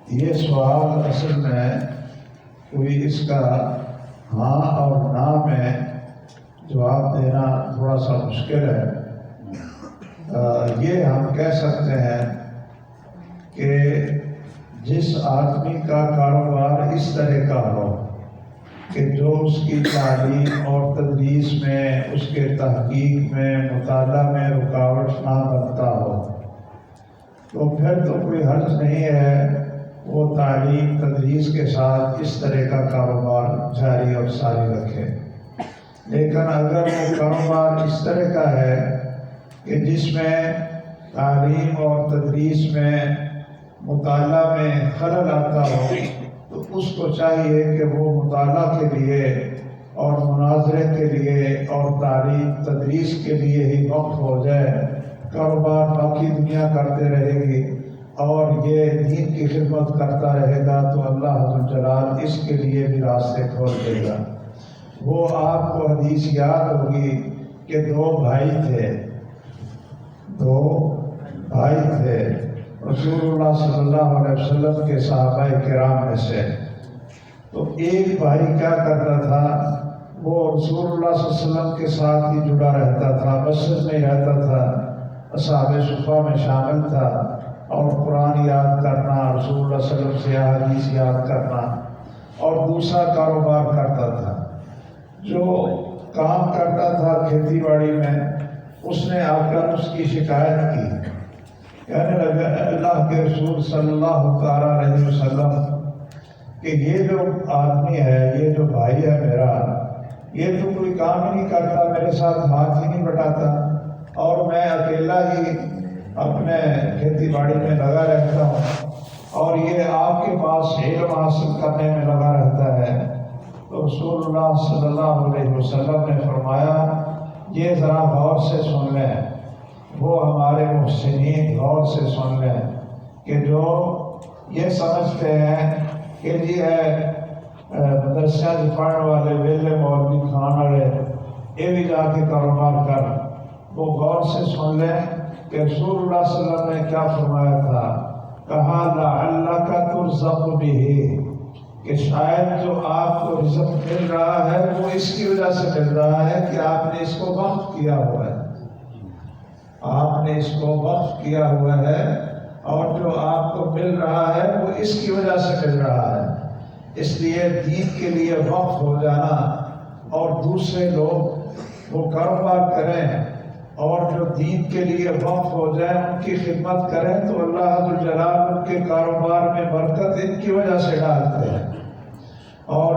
یہ سوال اصل میں کوئی اس کا ہاں اور نہ میں جواب دینا تھوڑا سا مشکل ہے۔ یہ ہم کہہ سکتے ہیں کہ جس آدمی کا کاروبار اس طرح کا ہو کہ جو اس کی تعلیم اور تدریس میں، اس کے تحقیق میں، مطالعہ میں رکاوٹ نہ بنتا ہو، تو پھر تو کوئی حرج نہیں ہے وہ تعلیم تدریس کے ساتھ اس طرح کا کاروبار جاری اور ساری رکھے۔ لیکن اگر وہ کاروبار اس طرح کا ہے کہ جس میں تعلیم اور تدریس میں، مطالعہ میں خلل آتا ہو، تو اس کو چاہیے کہ وہ مطالعہ کے لیے اور مناظرے کے لیے اور تعلیم تدریس کے لیے ہی وقف ہو جائے۔ کاروبار باقی دنیا کرتے رہے گی اور یہ دین کی خدمت کرتا رہے گا تو اللہ ذوالجلال اس کے لیے بھی راستے کھول دے گا۔ وہ آپ کو حدیث یاد ہوگی کہ دو بھائی تھے رسول اللہ صلی اللہ علیہ وسلم کے صحابہ کرام میں سے۔ تو ایک بھائی کیا کرتا تھا، وہ رسول اللہ صلی اللہ علیہ وسلم کے ساتھ ہی جڑا رہتا تھا، مسجد میں رہتا تھا، اصحاب صفہ میں شامل تھا، اور قرآن یاد کرنا، رسول اللہ صلی اللہ علیہ وسلم سے حدیث یاد کرنا، اور دوسرا کاروبار کرتا تھا۔ جو کام کرتا تھا کھیتی باڑی میں، اس نے آ کر اس کی شکایت کی، کہنے لگا اللہ کے رسول صلی اللہ تعالیٰ علیہ وسلم کہ یہ جو آدمی ہے، یہ جو بھائی ہے میرا، یہ تو کوئی کام ہی نہیں کرتا، میرے ساتھ ہاتھ ہی نہیں بٹاتا، اور میں اکیلا ہی اپنے کھیتی باڑی میں لگا رہتا ہوں، اور یہ آپ کے پاس علم حاصل کرنے میں لگا رہتا ہے۔ تو رسول اللہ صلی اللہ علیہ وسلم نے فرمایا یہ ذرا غور سے سن لیں، وہ ہمارے محسنین غور سے سن لیں کہ جو یہ سمجھتے ہیں کہ یہ ہے مدرسہ پڑھنے والے ویلے مولوی کھان والے، یہ بھی جا کے کاروبار کر، وہ غور سے سن لیں کہ رسول اللہ صلی اللہ علیہ وسلم نے کیا فرمایا تھا۔ کہا لعلک ترزق بہ، کہ شاید جو آپ کو رزق مل رہا ہے وہ اس کی وجہ سے مل رہا ہے کہ آپ نے اس کو وقف کیا ہوا ہے، آپ نے اس کو وقف کیا ہوا ہے، اور جو آپ کو مل رہا ہے وہ اس کی وجہ سے مل رہا ہے۔ اس لیے دین کے لیے وقف ہو جانا، اور دوسرے لوگ وہ کاروبار کریں اور جو دین کے لیے وقف ہو جائیں، ان کی خدمت کریں، تو اللہ ذوالجلال ان کے کاروبار میں برکت ان کی وجہ سے ڈالتے ہیں۔ اور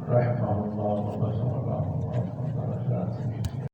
رحمہ اللہ